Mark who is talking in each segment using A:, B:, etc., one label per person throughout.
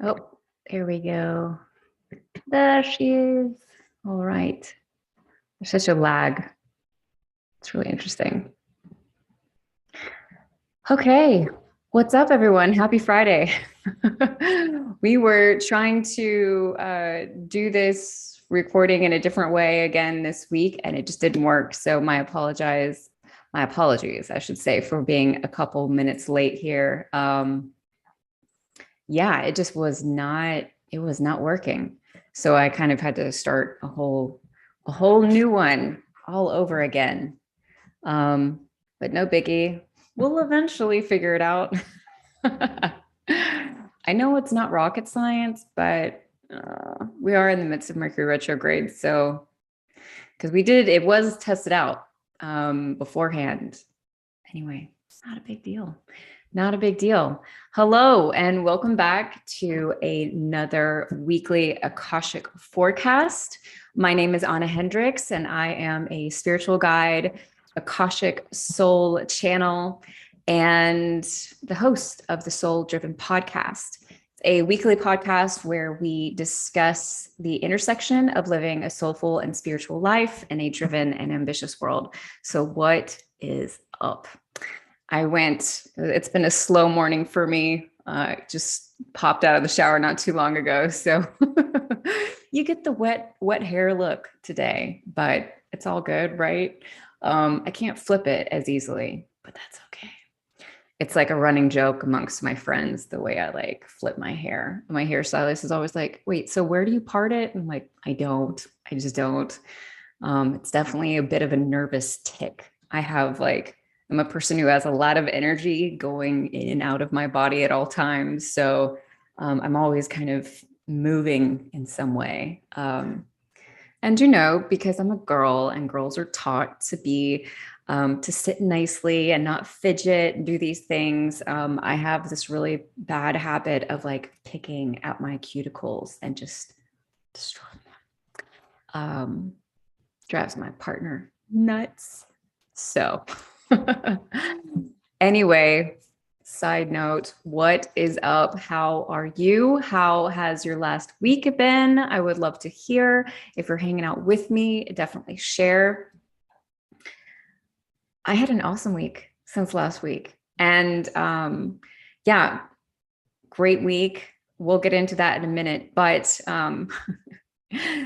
A: Oh, there we go. There she is. All right. There's such a lag. It's really interesting. Okay. What's up, everyone? Happy Friday. We were trying to do this recording in a different way again this week, and it just didn't work. So my apologies, I should say, for being a couple minutes late here. Yeah, it just was not, it was not working. So I kind of had to start a whole new one all over again. But no biggie. We'll eventually figure it out. I know it's not rocket science, but we are in the midst of Mercury retrograde. So, because it was tested out beforehand. Anyway, it's not a big deal. Not a big deal. Hello, and welcome back to another weekly Akashic Forecast. My name is Ahna Hendrix, and I am a spiritual guide, Akashic Soul channel, and the host of the Soul Driven podcast. It's a weekly podcast where we discuss the intersection of living a soulful and spiritual life in a driven and ambitious world. So what is up? It's been a slow morning for me. Just popped out of the shower not too long ago. So you get the wet hair look today, but it's all good, right? I can't flip it as easily, but that's okay. It's like a running joke amongst my friends, the way I like flip my hair. My hairstylist is always like, wait, so where do you part it? I'm like, I just don't. It's definitely a bit of a nervous tick. I'm a person who has a lot of energy going in and out of my body at all times. So I'm always kind of moving in some way. And, because I'm a girl and girls are taught to sit nicely and not fidget and do these things. I have this really bad habit of like picking at my cuticles and just destroying them. Drives my partner nuts. So anyway, side note, what is up? How are you? How has your last week been? I would love to hear. If you're hanging out with me, definitely share. I had an awesome week since last week. And yeah, great week. We'll get into that in a minute. But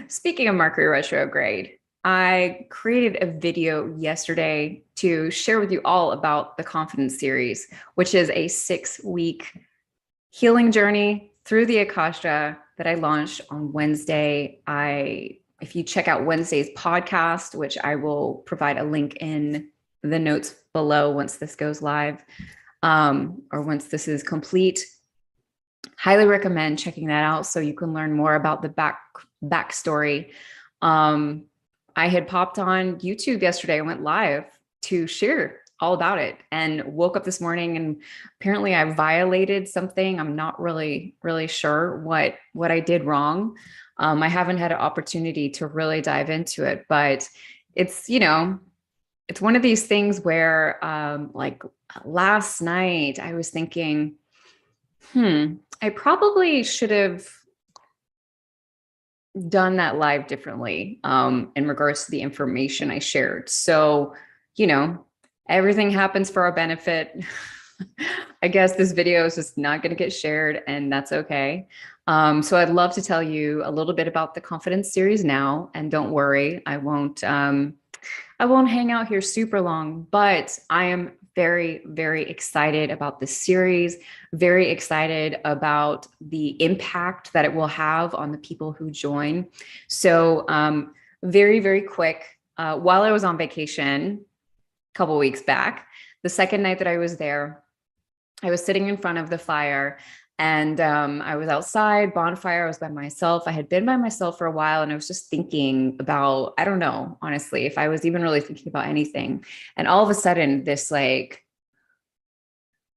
A: speaking of Mercury retrograde, I created a video yesterday to share with you all about the Confidence series, which is a 6-week healing journey through the Akasha that I launched on Wednesday. If you check out Wednesday's podcast, which I will provide a link in the notes below once this goes live, or once this is complete, highly recommend checking that out so you can learn more about the backstory. I had popped on YouTube yesterday. I went live to share all about it and woke up this morning and apparently I violated something. I'm not really sure what I did wrong. I haven't had an opportunity to really dive into it, but it's one of these things where like last night I was thinking, I probably should have done that live differently in regards to the information I shared. So, everything happens for our benefit. I guess this video is just not going to get shared, and that's okay. So I'd love to tell you a little bit about the Confidence series now, and don't worry, I won't hang out here super long, but I am very, very excited about this series, very excited about the impact that it will have on the people who join. So very, very quick, while I was on vacation a couple weeks back, the second night that I was there, I was sitting in front of the fire and I was outside, bonfire, I was by myself. I had been by myself for a while and I was just thinking about, I don't know, honestly, if I was even really thinking about anything. And all of a sudden this like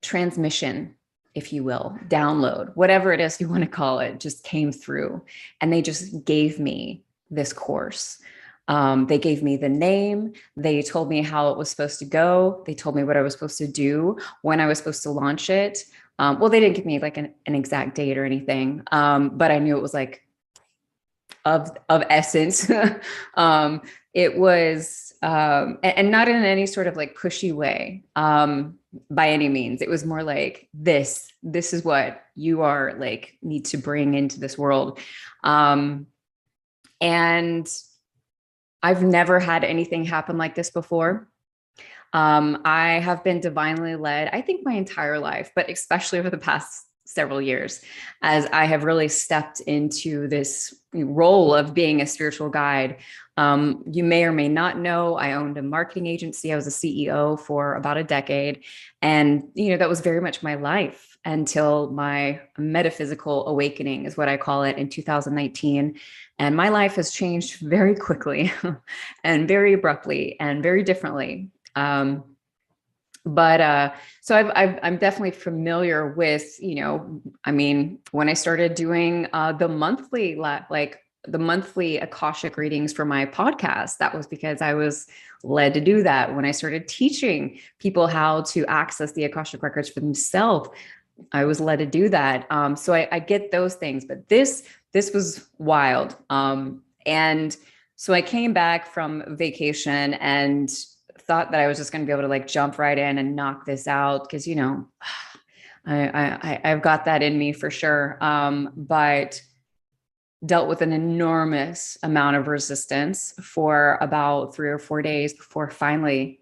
A: transmission, if you will, download, whatever it is you want to call it, just came through and they just gave me this course. They gave me the name. They told me how it was supposed to go. They told me what I was supposed to do, when I was supposed to launch it. Well, they didn't give me like an exact date or anything, but I knew it was like of essence. It was, and not in any sort of like pushy way, by any means. It was more like this is what you are like need to bring into this world. And I've never had anything happen like this before. I have been divinely led, I think my entire life, but especially over the past several years, as I have really stepped into this role of being a spiritual guide. You may or may not know, I owned a marketing agency. I was a CEO for about a decade. And, that was very much my life until my metaphysical awakening is what I call it in 2019. And my life has changed very quickly and very abruptly and very differently. So I'm definitely familiar with, when I started doing the monthly Akashic readings for my podcast, that was because I was led to do that. When I started teaching people how to access the Akashic records for themselves, I was led to do that. So I get those things, but this was wild. And so I came back from vacation and thought that I was just going to be able to like jump right in and knock this out. Cause I've got that in me for sure. But dealt with an enormous amount of resistance for about 3 or 4 days before finally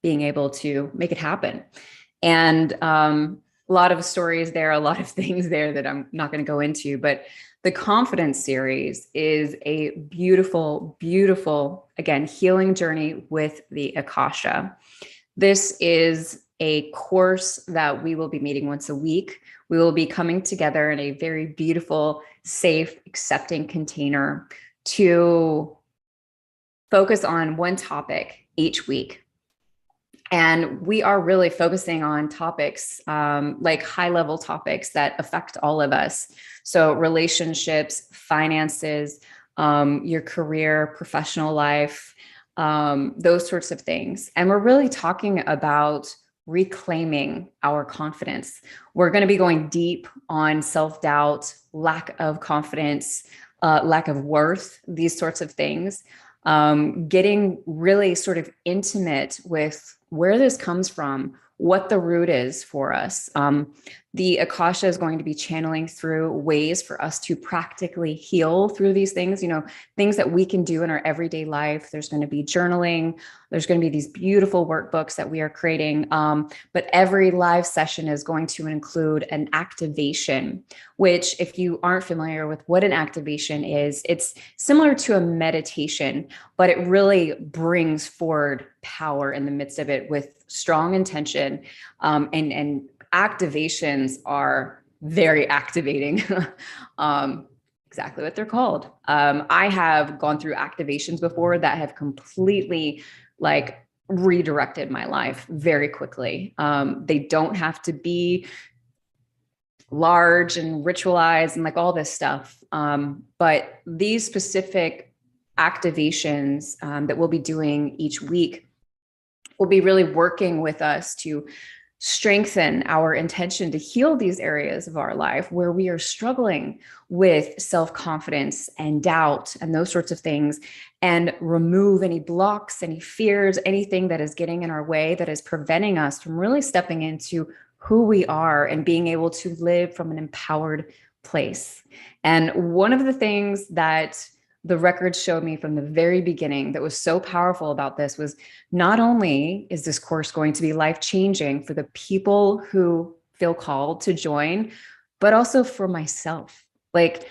A: being able to make it happen. And, a lot of stories there, a lot of things there that I'm not going to go into, but the Confidence series is a beautiful, beautiful, again, healing journey with the Akasha. This is a course that we will be meeting once a week. We will be coming together in a very beautiful, safe, accepting container to focus on one topic each week. And we are really focusing on topics, like high level topics that affect all of us. So relationships, finances, your career, professional life, those sorts of things. And we're really talking about reclaiming our confidence. We're going to be going deep on self-doubt, lack of confidence, lack of worth, these sorts of things. Getting really sort of intimate with where this comes from, what the root is for us. The Akasha is going to be channeling through ways for us to practically heal through these things, things that we can do in our everyday life. There's going to be journaling. There's going to be these beautiful workbooks that we are creating. But every live session is going to include an activation, which if you aren't familiar with what an activation is, it's similar to a meditation, but it really brings forward power in the midst of it with strong intention. And activations are very activating. Exactly what they're called. I have gone through activations before that have completely like redirected my life very quickly. They don't have to be large and ritualized and like all this stuff. But these specific activations that we'll be doing each week will be really working with us to strengthen our intention to heal these areas of our life where we are struggling with self-confidence and doubt and those sorts of things, and remove any blocks, any fears, anything that is getting in our way that is preventing us from really stepping into who we are and being able to live from an empowered place. And one of the things that the records showed me from the very beginning that was so powerful about this was not only is this course going to be life-changing for the people who feel called to join, but also for myself. Like,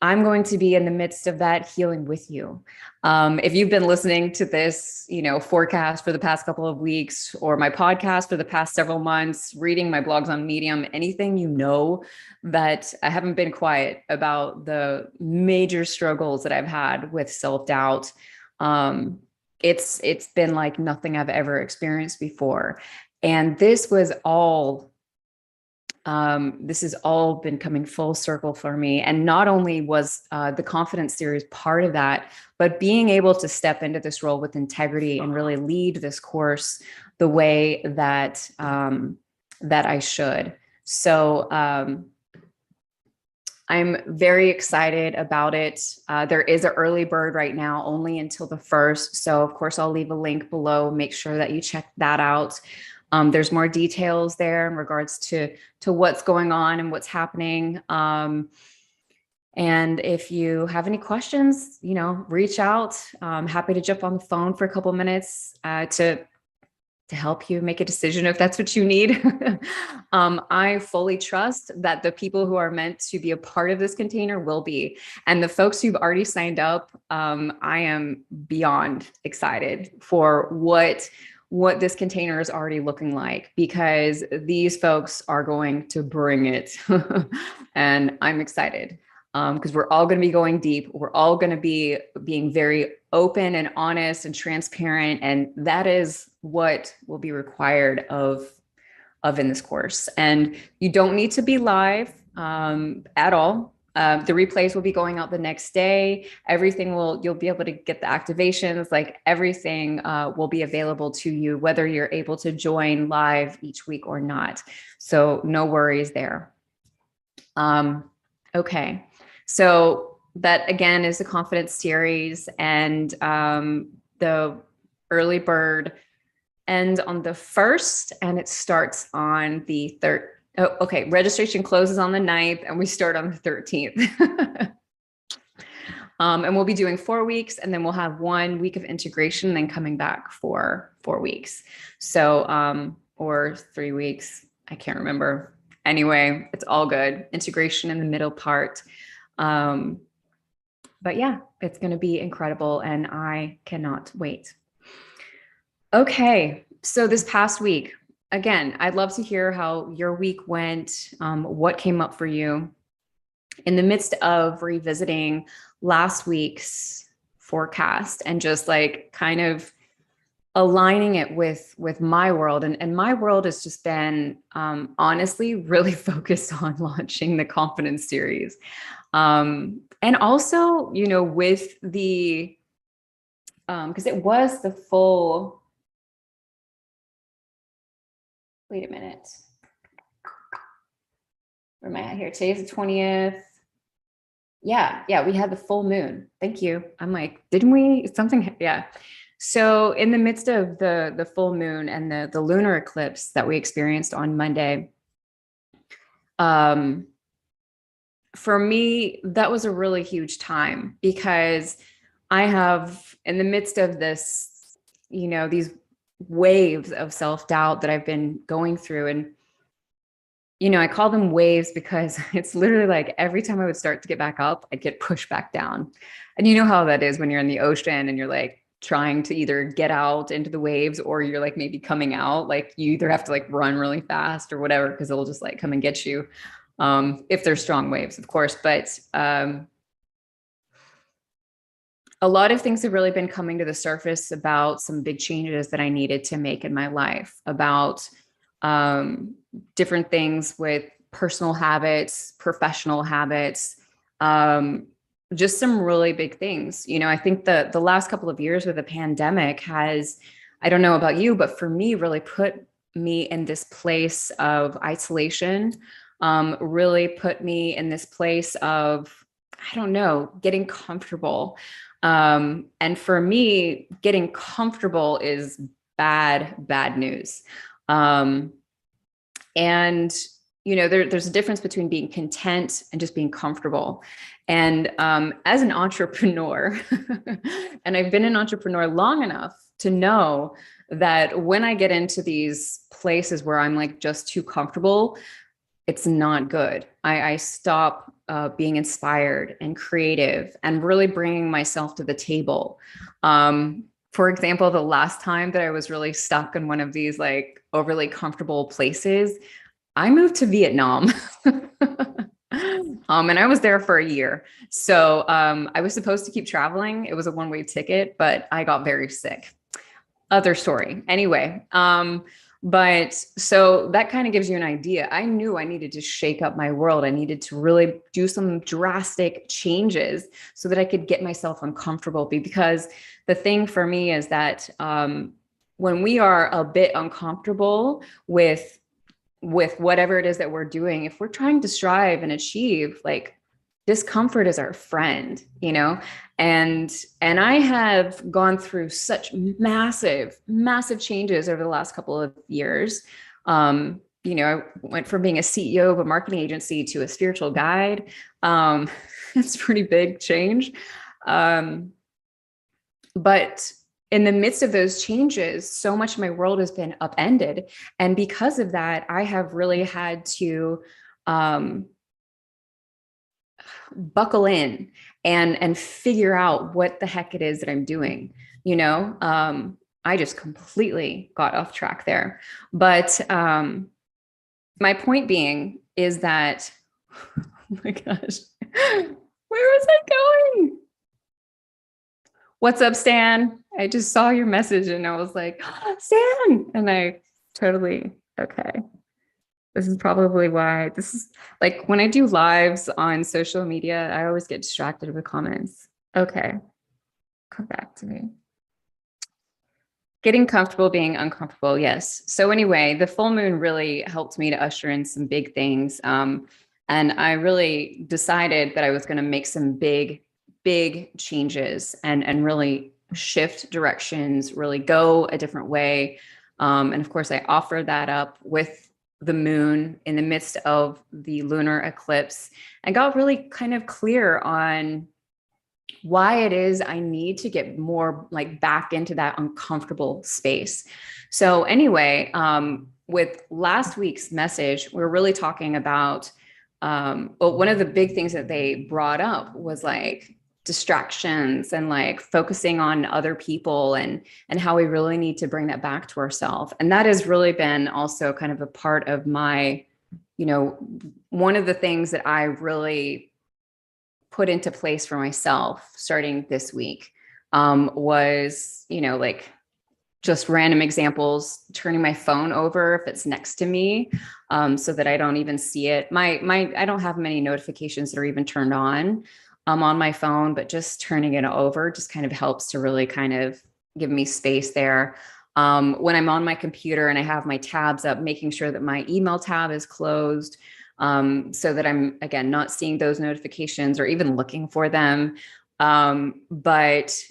A: I'm going to be in the midst of that healing with you. If you've been listening to this, forecast for the past couple of weeks, or my podcast for the past several months, reading my blogs on Medium, anything, that I haven't been quiet about the major struggles that I've had with self-doubt. It's been like nothing I've ever experienced before. And this was all This has all been coming full circle for me. And not only was the Confidence series part of that, but being able to step into this role with integrity and really lead this course the way that that I should. So I'm very excited about it. There is an early bird right now, only until the 1st. So of course, I'll leave a link below. Make sure that you check that out. There's more details there in regards to what's going on and what's happening. And if you have any questions, reach out. I'm happy to jump on the phone for a couple of minutes to help you make a decision if that's what you need. I fully trust that the people who are meant to be a part of this container will be. And the folks who've already signed up, I am beyond excited for what this container is already looking like, because these folks are going to bring it. And I'm excited because we're all going to be going deep. We're all going to be being very open and honest and transparent. And that is what will be required of in this course. And you don't need to be live at all. The replays will be going out the next day. You'll be able to get the activations, like everything will be available to you, whether you're able to join live each week or not. So no worries there. Okay. So that again is the Confidence series, and the early bird ends on the 1st and it starts on the 3rd. Oh, okay. Registration closes on the 9th and we start on the 13th. And we'll be doing 4 weeks, and then we'll have 1 week of integration, and then coming back for 4 weeks. So, or 3 weeks. I can't remember. Anyway, it's all good. Integration in the middle part. But yeah, it's going to be incredible and I cannot wait. Okay. So this past week, again, I'd love to hear how your week went, what came up for you in the midst of revisiting last week's forecast and just like kind of aligning it with my world. And my world has just been honestly really focused on launching the Confidence series. And also, with the, because it was the full, wait a minute. Where am I at here? Today's the 20th. Yeah, we had the full moon. Thank you. I'm like, didn't we? Something, yeah. So in the midst of the full moon and the lunar eclipse that we experienced on Monday, for me, that was a really huge time, because I have, in the midst of this, these waves of self-doubt that I've been going through. And, I call them waves because it's literally like every time I would start to get back up, I'd get pushed back down. And you know how that is when you're in the ocean and you're like trying to either get out into the waves, or you're like maybe coming out, like you either have to like run really fast or whatever, because it'll just like come and get you. If there's strong waves, of course, but a lot of things have really been coming to the surface about some big changes that I needed to make in my life, about different things with personal habits, professional habits, just some really big things. I think the last couple of years with the pandemic has, I don't know about you, but for me, really put me in this place of isolation, really put me in this place of, I don't know, getting comfortable. And for me, getting comfortable is bad news. And, there's a difference between being content and just being comfortable. And as an entrepreneur, and I've been an entrepreneur long enough to know that when I get into these places where I'm like just too comfortable, it's not good. I stop being inspired and creative and really bringing myself to the table. For example, the last time that I was really stuck in one of these like overly comfortable places, I moved to Vietnam. And I was there for a year. So I was supposed to keep traveling. It was a one-way ticket, but I got very sick. Other story. Anyway, But so that kind of gives you an idea. I knew I needed to shake up my world. I needed to really do some drastic changes so that I could get myself uncomfortable. Because the thing for me is that when we are a bit uncomfortable with whatever it is that we're doing, if we're trying to strive and achieve, like, discomfort is our friend, you know? And I have gone through such massive, massive changes over the last couple of years. I went from being a CEO of a marketing agency to a spiritual guide. It's a pretty big change. But in the midst of those changes, so much of my world has been upended. And because of that, I have really had to buckle in and figure out what the heck it is that I'm doing. I just completely got off track there. But my point being is that, oh my gosh, where was I going? What's up, Stan? I just saw your message and I was like, oh, Stan. And I totally, okay. This is probably why this is like when I do lives on social media, I always get distracted with comments. Okay. Come back to me. Getting comfortable being uncomfortable. Yes. So anyway, the full moon really helped me to usher in some big things. And I really decided that I was going to make some big changes and really shift directions, really go a different way. And of course, I offered that up with the moon in the midst of the lunar eclipse and got really kind of clear on why it is I need to get more like back into that uncomfortable space. So anyway, with last week's message, we're really talking about, one of the big things that they brought up was like distractions and like focusing on other people and how we really need to bring that back to ourselves. And that has really been also kind of a part of my, one of the things that I really put into place for myself starting this week was, like just random examples, turning my phone over if it's next to me, so that I don't even see it. I don't have many notifications that are even turned on my phone, but just turning it over just kind of helps to really kind of give me space there. When I'm on my computer and I have my tabs up, making sure that my email tab is closed, so that I'm, again, not seeing those notifications or even looking for them. But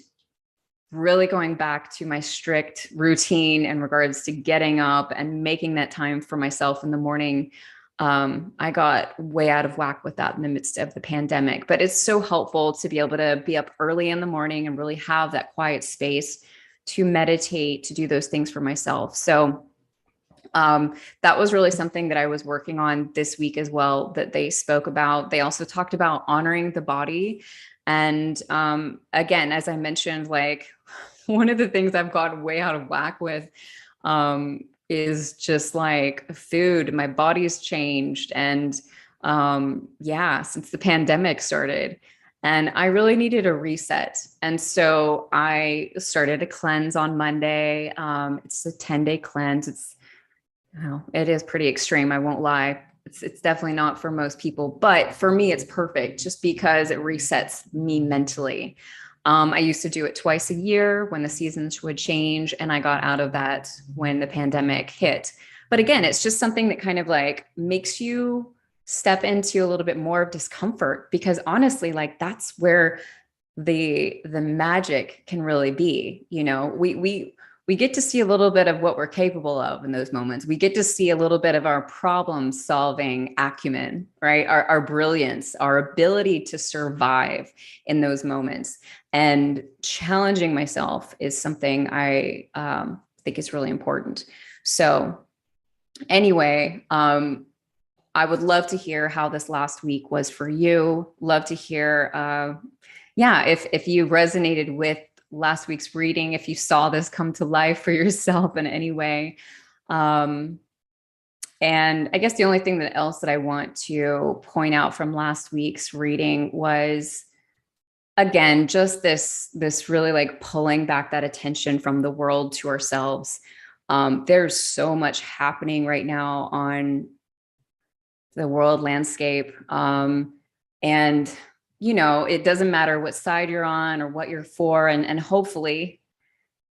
A: really going back to my strict routine in regards to getting up and making that time for myself in the morning. I got way out of whack with that in the midst of the pandemic, but it's so helpful to be able to be up early in the morning and really have that quiet space to meditate, to do those things for myself. So that was really something that I was working on this week as well, that they spoke about. They also talked about honoring the body. And again, as I mentioned, like one of the things I've gotten way out of whack with is just like food. My body's changed. And since the pandemic started, and I really needed a reset. And so I started a cleanse on Monday. It's a 10-day cleanse. It is pretty extreme. I won't lie. It's definitely not for most people, but for me, it's perfect just because it resets me mentally. I used to do it twice a year when the seasons would change, and I got out of that when the pandemic hit. But again, it's just something that kind of like makes you step into a little bit more of discomfort, because honestly, like that's where the magic can really be. We get to see a little bit of what we're capable of in those moments. We get to see a little bit of our problem solving acumen, right? Our brilliance, our ability to survive in those moments. And challenging myself is something I think is really important. So anyway, I would love to hear how this last week was for you. Love to hear, if you resonated with last week's reading, if you saw this come to life for yourself in any way. And I guess the only thing else that I want to point out from last week's reading was, again, just this really like pulling back that attention from the world to ourselves. There's so much happening right now on the world landscape. And, it doesn't matter what side you're on or what you're for. And hopefully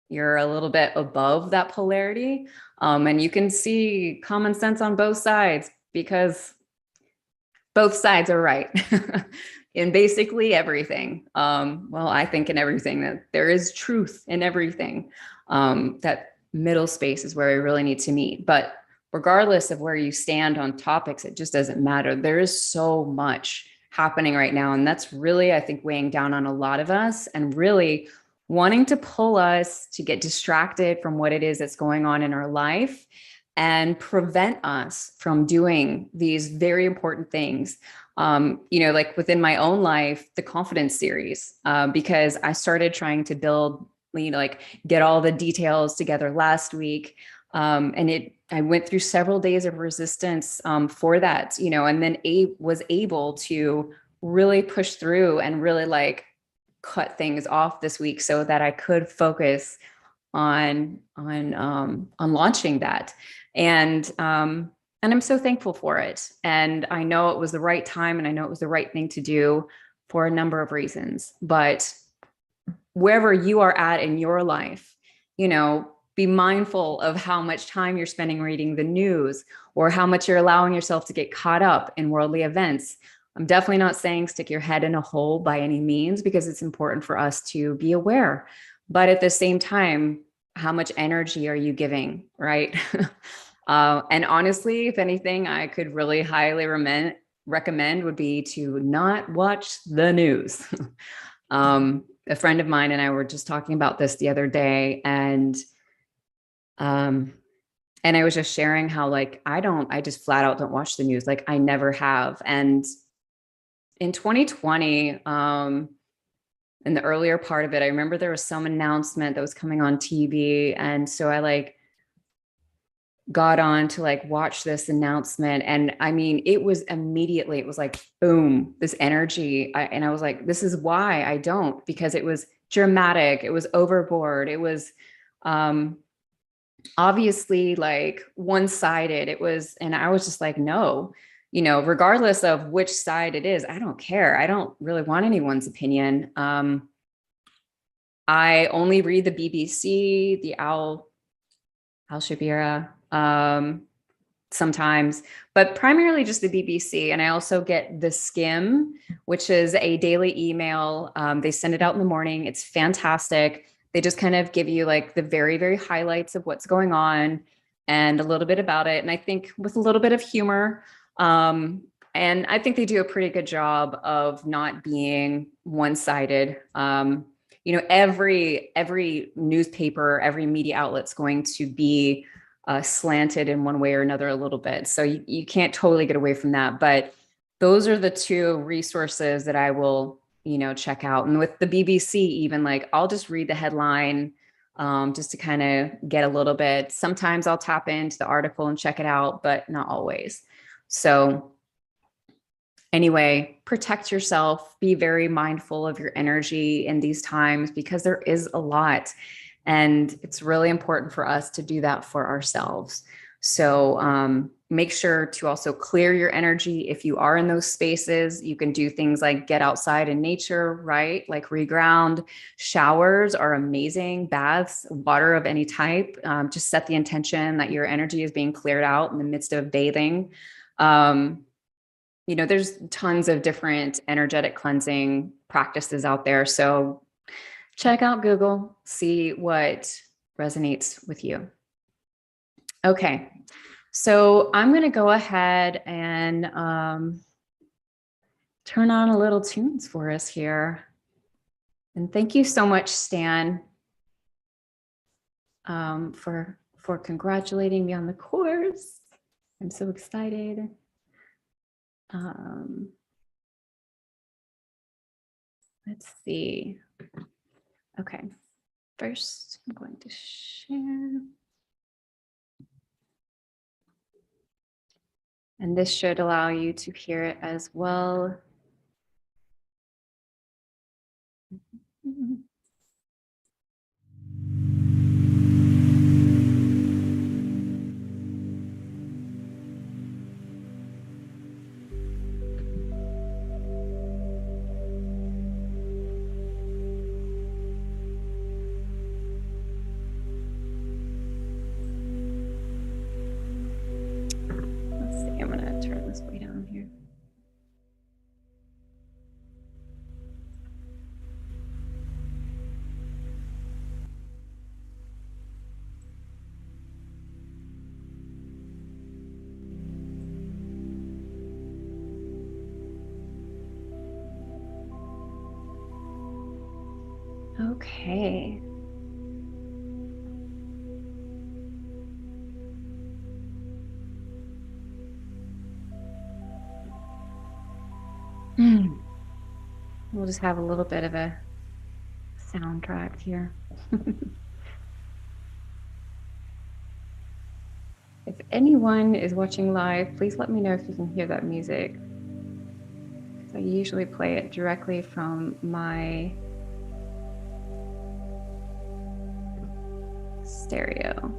A: you're a little bit above that polarity. And you can see common sense on both sides, because both sides are right in basically everything. Well, I think in everything that there is truth in everything. That middle space is where we really need to meet. But regardless of where you stand on topics, it just doesn't matter. There is so much happening right now. And that's really, I think, weighing down on a lot of us and really wanting to pull us to get distracted from what it is that's going on in our life and prevent us from doing these very important things. Like within my own life, the confidence series, because I started trying to build, like get all the details together last week. I went through several days of resistance for that, and then was able to really push through and really like cut things off this week so that I could focus on launching that. And I'm so thankful for it. And I know it was the right time, and I know it was the right thing to do for a number of reasons. But wherever you are at in your life, be mindful of how much time you're spending reading the news or how much you're allowing yourself to get caught up in worldly events. I'm definitely not saying stick your head in a hole by any means, because it's important for us to be aware. But at the same time, how much energy are you giving, right? And honestly, if anything, I could really highly recommend would be to not watch the news. A friend of mine and I were just talking about this the other day, and I was just sharing how like I just flat out don't watch the news. Like I never have. And in 2020, in the earlier part of it, I remember there was some announcement that was coming on TV. And so I like got on to like watch this announcement. And I mean, it was like, boom, this energy. And I was like, this is why I don't, because it was dramatic. It was overboard. It was, obviously like one-sided. And I was just like, no, regardless of which side it is, I don't care. I don't really want anyone's opinion. I only read the BBC, the Al Jazeera, sometimes, but primarily just the BBC. And I also get the Skim, which is a daily email. They send it out in the morning. It's fantastic. They just kind of give you like the very, very highlights of what's going on and a little bit about it. And I think with a little bit of humor, and I think they do a pretty good job of not being one-sided. Every newspaper, every media outlet's going to be slanted in one way or another a little bit. So you can't totally get away from that. But those are the two resources that I will, check out. And with the BBC, even like I'll just read the headline just to kind of get a little bit. Sometimes I'll tap into the article and check it out, but not always. So anyway, protect yourself, be very mindful of your energy in these times, because there is a lot. And it's really important for us to do that for ourselves. So make sure to also clear your energy. If you are in those spaces, you can do things like get outside in nature, right? Like reground. Showers are amazing. Baths, water of any type. Just set the intention that your energy is being cleared out in the midst of bathing. There's tons of different energetic cleansing practices out there. So check out Google, see what resonates with you. Okay, so I'm going to go ahead and turn on a little tunes for us here. And thank you so much, Stan, for congratulating me on the course. I'm so excited. Let's see. Okay, first I'm going to share. And this should allow you to hear it as well. I'm gonna turn this way down here. Okay. We'll just have a little bit of a soundtrack here. If anyone is watching live, please let me know if you can hear that music. I usually play it directly from my stereo,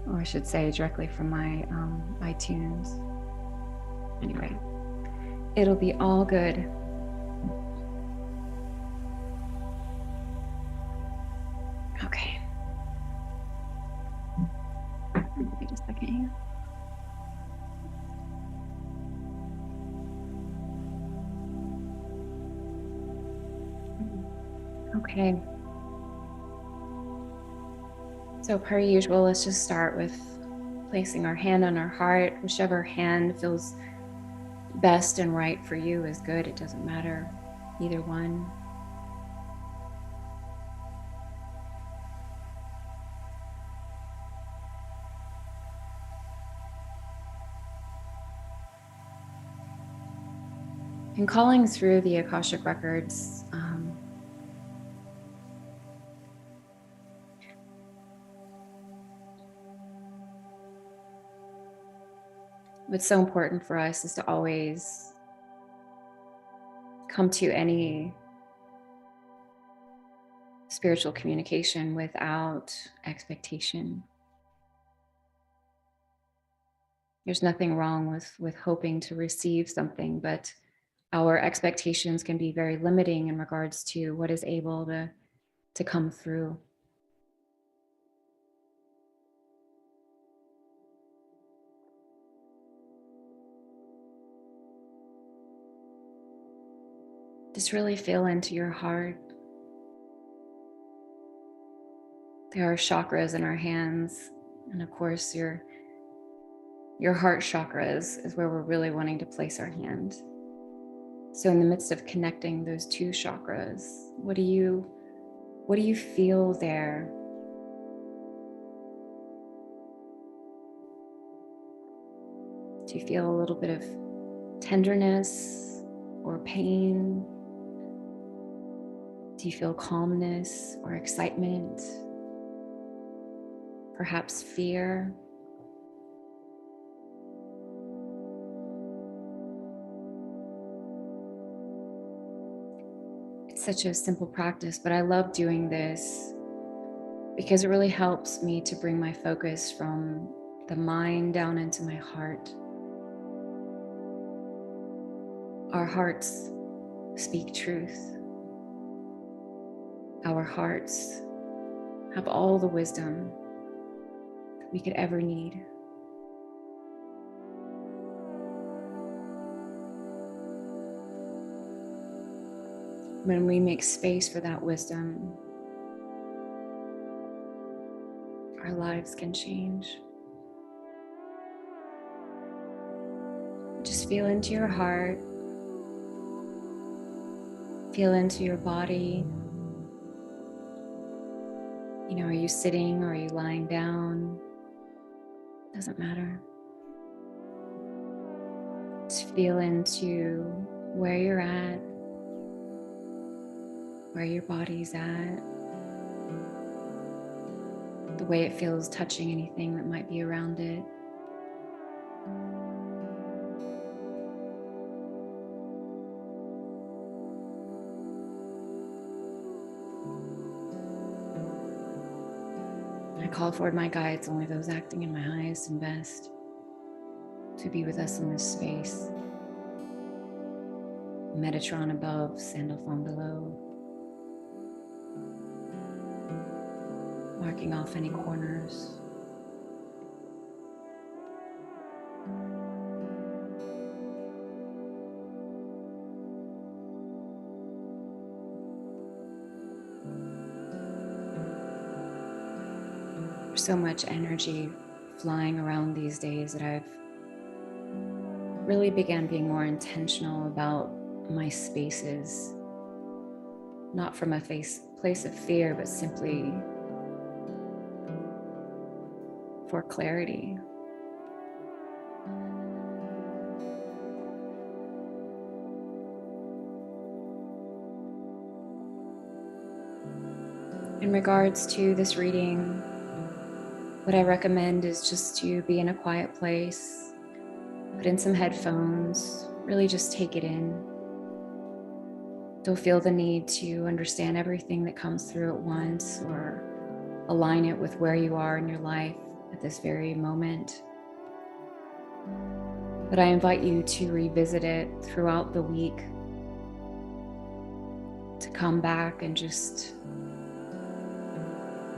A: or I should say directly from my iTunes. Anyway, it'll be all good. Okay. Wait a second here. Okay. So per usual, let's just start with placing our hand on our heart. Whichever hand feels best and right for you is good. It doesn't matter, either one. In calling through the Akashic Records, what's so important for us is to always come to any spiritual communication without expectation. There's nothing wrong with hoping to receive something, but our expectations can be very limiting in regards to what is able to come through. Just really feel into your heart. There are chakras in our hands, and of course your heart chakra is where we're really wanting to place our hand. So in the midst of connecting those two chakras, what do you feel there? Do you feel a little bit of tenderness or pain? Do you feel calmness or excitement? Perhaps fear? It's such a simple practice, but I love doing this because it really helps me to bring my focus from the mind down into my heart. Our hearts speak truth. Our hearts have all the wisdom that we could ever need. When we make space for that wisdom, our lives can change. Just feel into your heart. Feel into your body. You know, are you sitting or are you lying down? Doesn't matter. Just feel into where you're at, where your body's at, the way it feels touching anything that might be around it. I call forward my guides, only those acting in my highest and best, to be with us in this space. Metatron above, Sandalphon below. Marking off any corners. so much energy flying around these days that I've really began being more intentional about my spaces, not from a place of fear, but simply for clarity. In regards to this reading, what I recommend is just to be in a quiet place, put in some headphones, really just take it in. Don't feel the need to understand everything that comes through at once or align it with where you are in your life at this very moment. But I invite you to revisit it throughout the week, to come back and just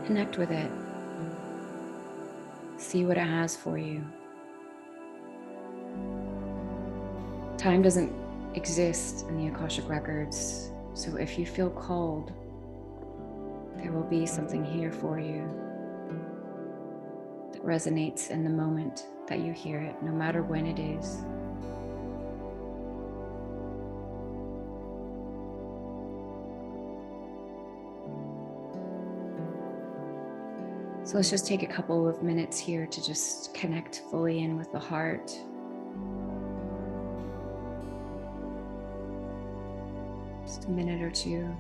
A: connect with it. See what it has for you. Time doesn't exist in the Akashic Records, so if you feel called, there will be something here for you that resonates in the moment that you hear it, no matter when it is. So let's just take a couple of minutes here to just connect fully in with the heart. Just a minute or two.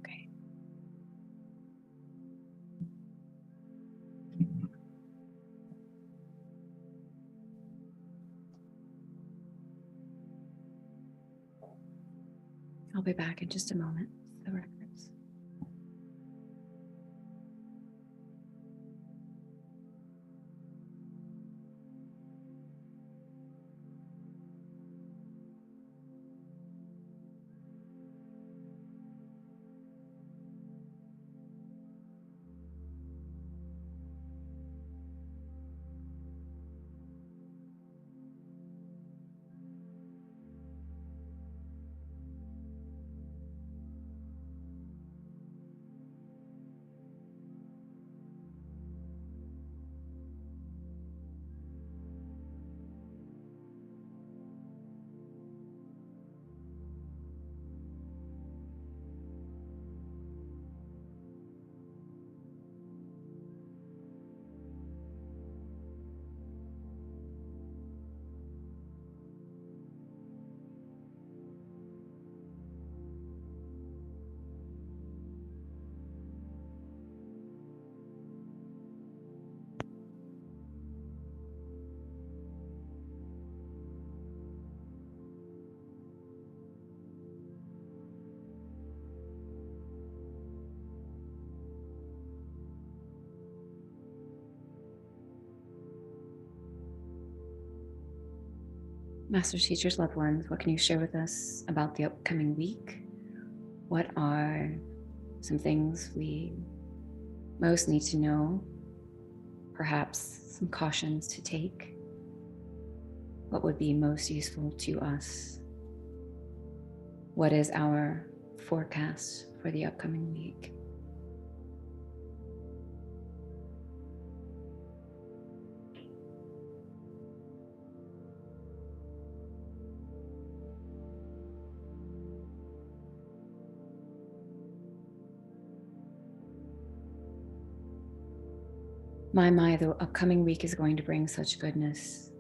A: Okay. I'll be back in just a moment. The records. Masters, teachers, loved ones, what can you share with us about the upcoming week? What are some things we most need to know? Perhaps some cautions to take? What would be most useful to us? What is our forecast for the upcoming week? My, the upcoming week is going to bring such goodness.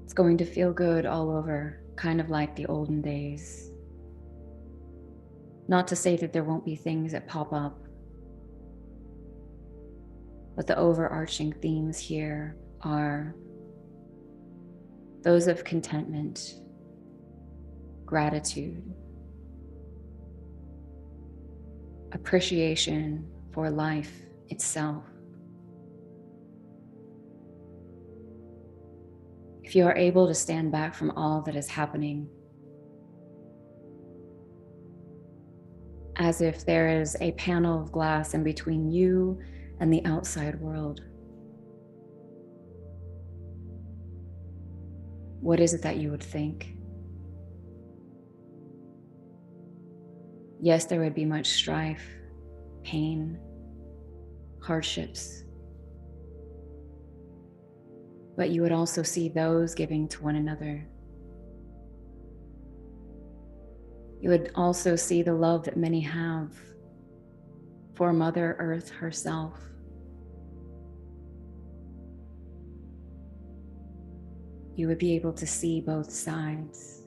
A: It's going to feel good all over, kind of like the olden days. Not to say that there won't be things that pop up, but the overarching themes here are those of contentment, gratitude, appreciation for life itself. If you are able to stand back from all that is happening, as if there is a panel of glass in between you and the outside world, what is it that you would think? Yes, there would be much strife, pain, hardships, but you would also see those giving to one another. You would also see the love that many have for Mother Earth herself. You would be able to see both sides.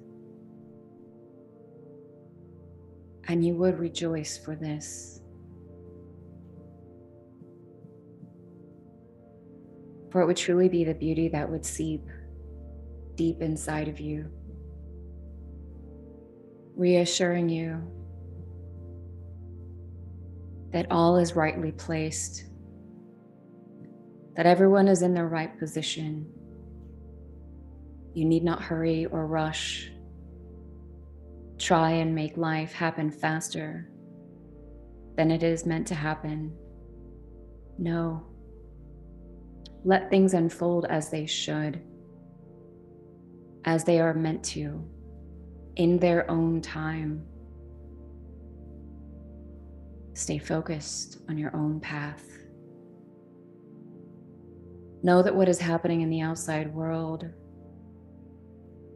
A: And you would rejoice for this. For it would truly be the beauty that would seep deep inside of you, reassuring you that all is rightly placed, that everyone is in their right position. You need not hurry or rush, try and make life happen faster than it is meant to happen. No. Let things unfold as they should, as they are meant to, in their own time. Stay focused on your own path. Know that what is happening in the outside world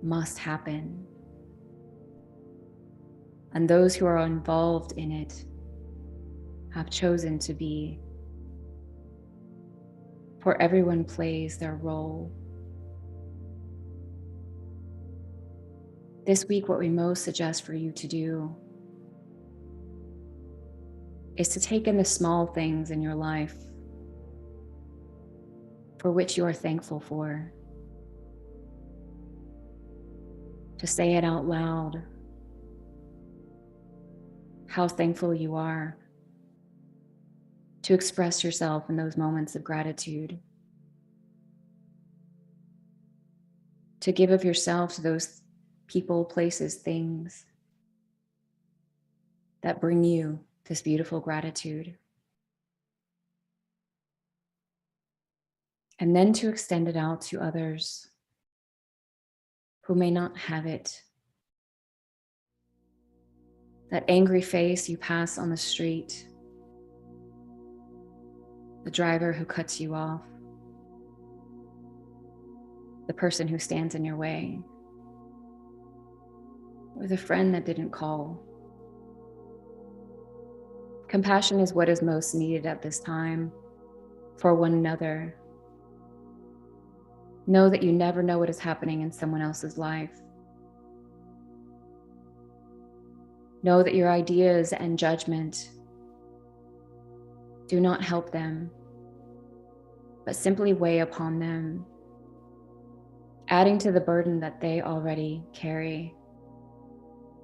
A: must happen. And those who are involved in it have chosen to be. For everyone plays their role. This week, what we most suggest for you to do is to take in the small things in your life for which you are thankful for. To say it out loud, how thankful you are. To express yourself in those moments of gratitude. To give of yourself to those people, places, things that bring you this beautiful gratitude. And then to extend it out to others who may not have it. That angry face you pass on the street, the driver who cuts you off, the person who stands in your way, or the friend that didn't call. Compassion is what is most needed at this time for one another. Know that you never know what is happening in someone else's life. Know that your ideas and judgment do not help them, but simply weigh upon them, adding to the burden that they already carry.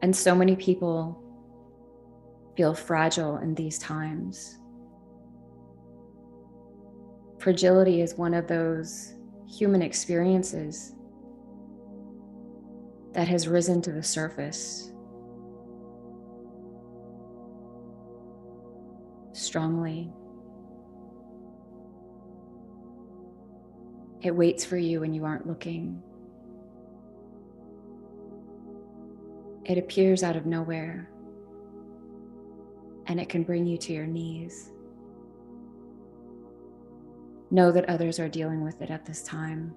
A: And so many people feel fragile in these times. Fragility is one of those human experiences that has risen to the surface strongly. It waits for you when you aren't looking. It appears out of nowhere, and it can bring you to your knees. Know that others are dealing with it at this time.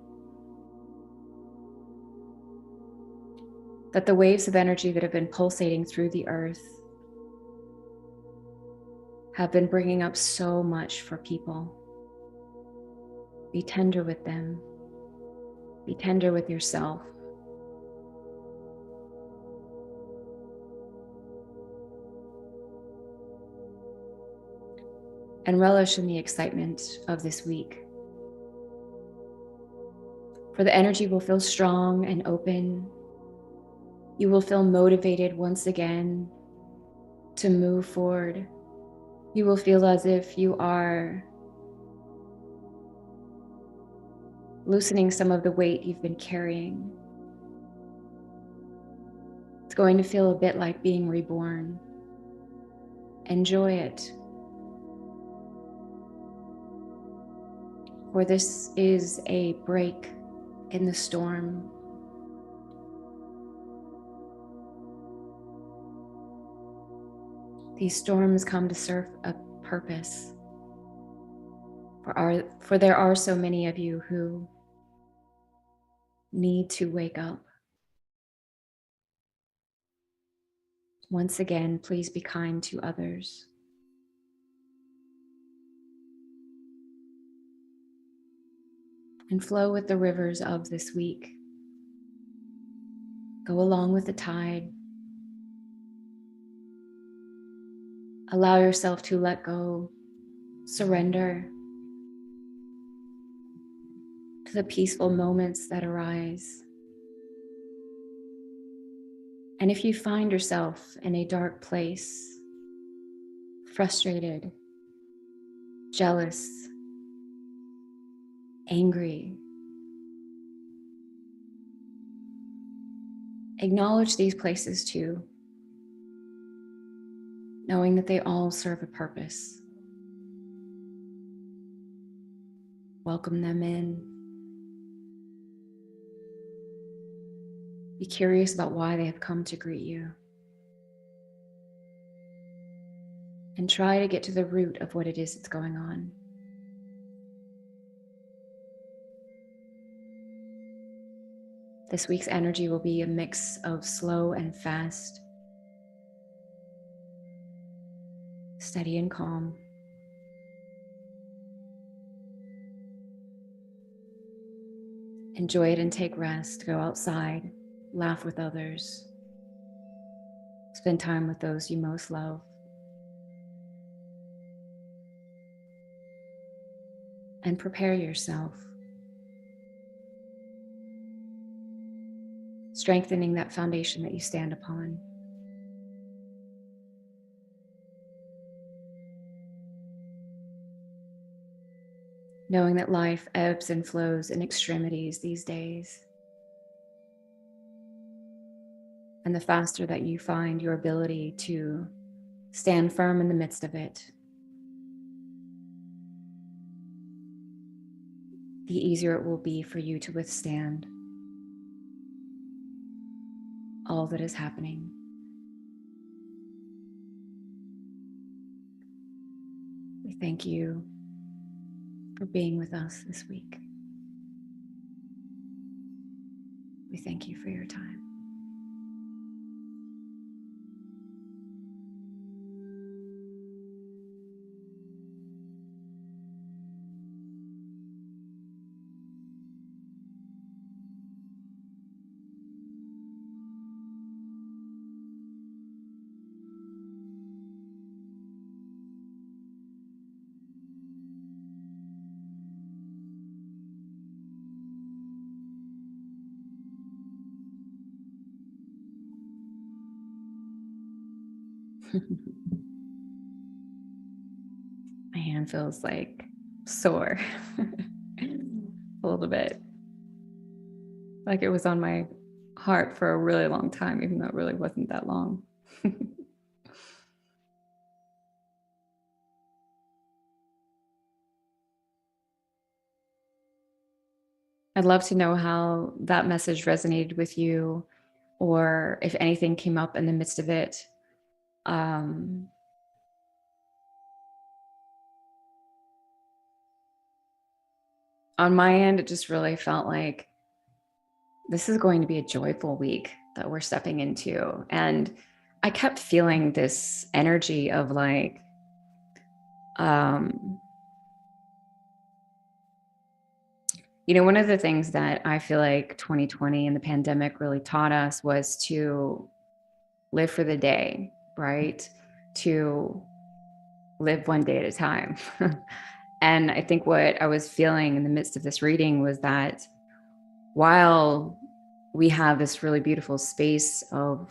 A: That the waves of energy that have been pulsating through the earth have been bringing up so much for people. Be tender with them. Be tender with yourself. And relish in the excitement of this week. For the energy will feel strong and open. You will feel motivated once again to move forward. You will feel as if you are loosening some of the weight you've been carrying. It's going to feel a bit like being reborn. Enjoy it. For this is a break in the storm. These storms come to serve a purpose. For there are so many of you who need to wake up. Once again, please be kind to others. And flow with the rivers of this week. Go along with the tide. Allow yourself to let go, surrender to the peaceful moments that arise. And if you find yourself in a dark place, frustrated, jealous, angry, acknowledge these places too, knowing that they all serve a purpose. Welcome them in. Be curious about why they have come to greet you. And try to get to the root of what it is that's going on. This week's energy will be a mix of slow and fast, steady and calm. Enjoy it and take rest. Go outside, laugh with others, spend time with those you most love. And prepare yourself, strengthening that foundation that you stand upon. Knowing that life ebbs and flows in extremities these days. And the faster that you find your ability to stand firm in the midst of it, the easier it will be for you to withstand all that is happening. We thank you for being with us this week. We thank you for your time. My hand feels like sore a little bit, like it was on my heart for a really long time, even though it really wasn't that long. I'd love to know how that message resonated with you, or if anything came up in the midst of it. On my end, it just really felt like this is going to be a joyful week that we're stepping into. And I kept feeling this energy of like, Um, one of the things that I feel like 2020 and the pandemic really taught us was to live for the day, right? To live one day at a time. And I think what I was feeling in the midst of this reading was that while we have this really beautiful space of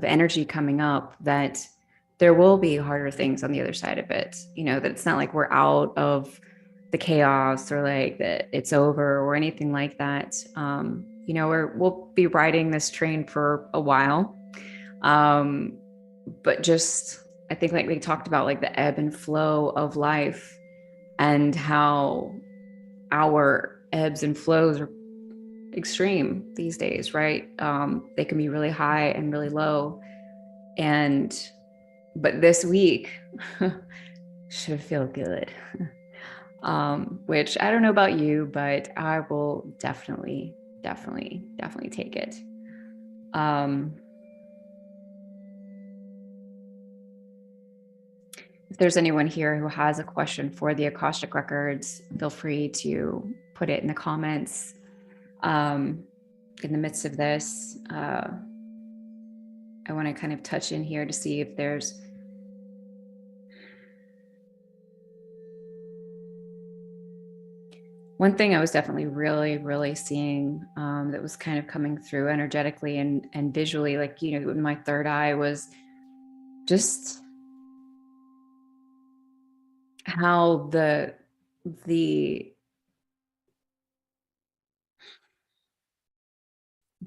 A: energy coming up, that there will be harder things on the other side of it. That it's not like we're out of the chaos or like that it's over or anything like that. We'll be riding this train for a while. But just, I think like we talked about like the ebb and flow of life and how our ebbs and flows are extreme these days, right? They can be really high and really low. But this week should feel good. Which I don't know about you, but I will definitely take it. If there's anyone here who has a question for the Akashic Records, feel free to put it in the comments. In the midst of this, I want to kind of touch in here to see if there's one thing I was definitely really, really seeing that was kind of coming through energetically and visually, like, in my third eye, was just how the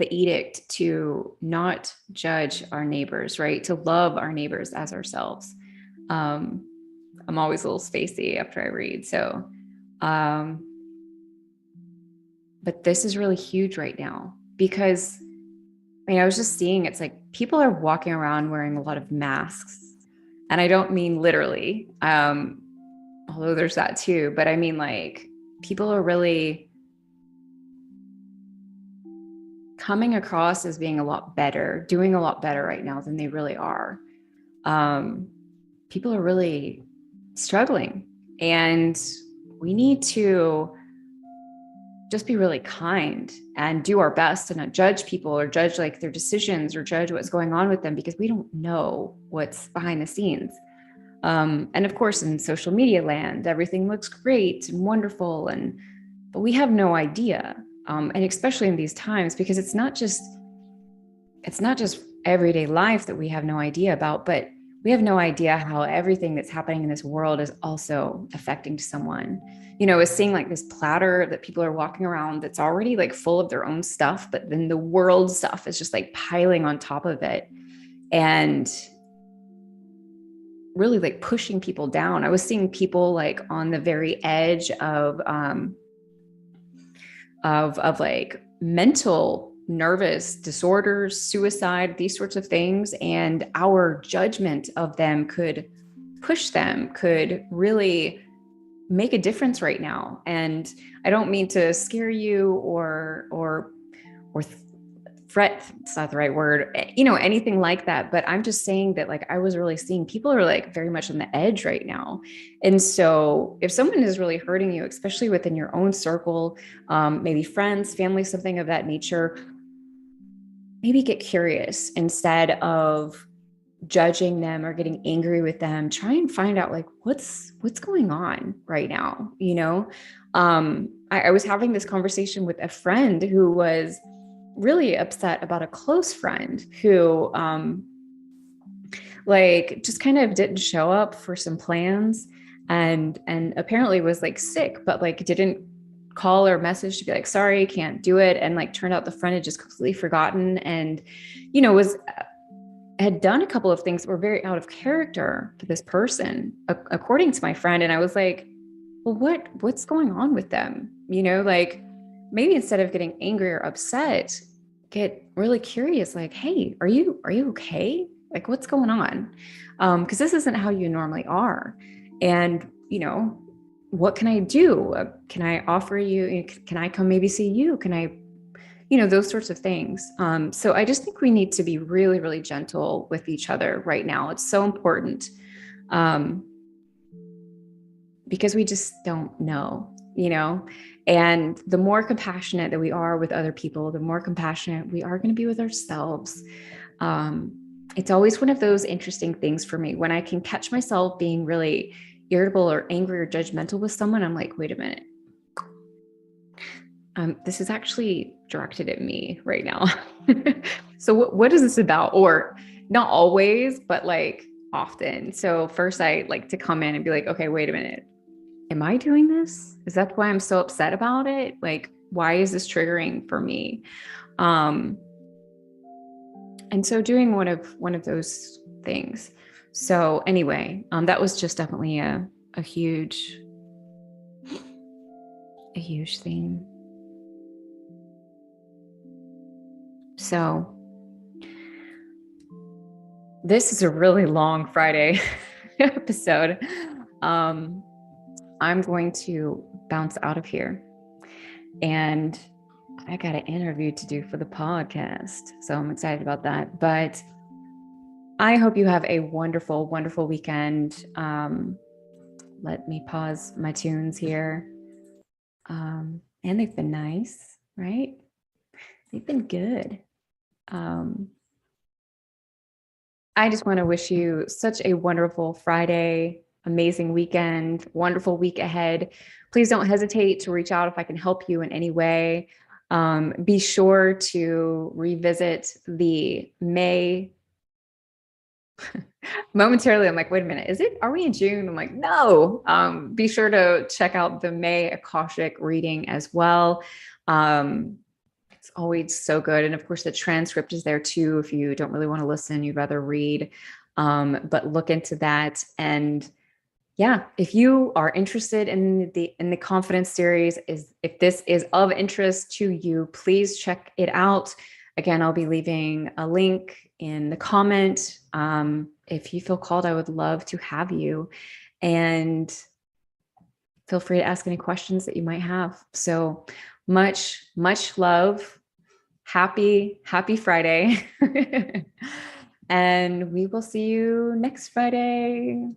A: edict to not judge our neighbors, right? To love our neighbors as ourselves. I'm always a little spacey after I read. So, but this is really huge right now because I was just seeing, it's like people are walking around wearing a lot of masks. And I don't mean literally, although there's that too, but I mean like people are really coming across as being a lot better, doing a lot better right now than they really are. People are really struggling, and we need to just be really kind and do our best to not judge people or judge like their decisions or judge what's going on with them, because we don't know what's behind the scenes. And of course, in social media land, everything looks great and wonderful, but we have no idea. And especially in these times, because it's not just everyday life that we have no idea about, but we have no idea how everything that's happening in this world is also affecting someone. Is seeing like this platter that people are walking around that's already like full of their own stuff, but then the world stuff is just like piling on top of it and really like pushing people down. I was seeing people like on the very edge of like mental nervous disorders, suicide, these sorts of things. And our judgment of them could really make a difference right now. And I don't mean to scare you or fret, it's not the right word, anything like that. But I'm just saying that like I was really seeing people are like very much on the edge right now. And so if someone is really hurting you, especially within your own circle, maybe friends, family, something of that nature, maybe get curious instead of judging them or getting angry with them. Try and find out like what's going on right now. I was having this conversation with a friend who was really upset about a close friend who like just kind of didn't show up for some plans and apparently was like sick, but like didn't call or message to be like, sorry, can't do it. And like turned out the friend had just completely forgotten and, had done a couple of things that were very out of character for this person, according to my friend. And I was like, well, what's going on with them? Like maybe instead of getting angry or upset, get really curious, like, hey, are you okay? Like, what's going on? Because this isn't how you normally are. And, what can I do? Can I offer you? Can I come maybe see you? Can I, those sorts of things. So I just think we need to be really, really gentle with each other right now. It's so important. because we just don't know, you know? And the more compassionate that we are with other people, the more compassionate we are going to be with ourselves. It's always one of those interesting things for me when I can catch myself being really irritable or angry or judgmental with someone. I'm like, wait a minute. This is actually directed at me right now. So what is this about? Or not always, but like often. So first I like to come in and be like, okay, wait a minute. Am I doing this? Is that why I'm so upset about it? Like, why is this triggering for me? And so doing one of those things. So anyway, that was just definitely a huge theme. So this is a really long Friday episode. I'm going to bounce out of here, and I got an interview to do for the podcast. So I'm excited about that. But I hope you have a wonderful, wonderful weekend. Let me pause my tunes here. And they've been nice, right? They've been good. I just want to wish you such a wonderful Friday, amazing weekend, wonderful week ahead. Please don't hesitate to reach out if I can help you in any way. Be sure to revisit the May. Momentarily, I'm like, wait a minute, are we in June? I'm like, no. Be sure to check out the May Akashic reading as well. It's always so good. And of course, the transcript is there too. If you don't really want to listen, you'd rather read, but look into that. And yeah, if you are interested in the confidence series, if this is of interest to you, please check it out. Again, I'll be leaving a link in the comment. If you feel called, I would love to have you. And feel free to ask any questions that you might have. So much, much love. Happy Friday. And we will see you next Friday.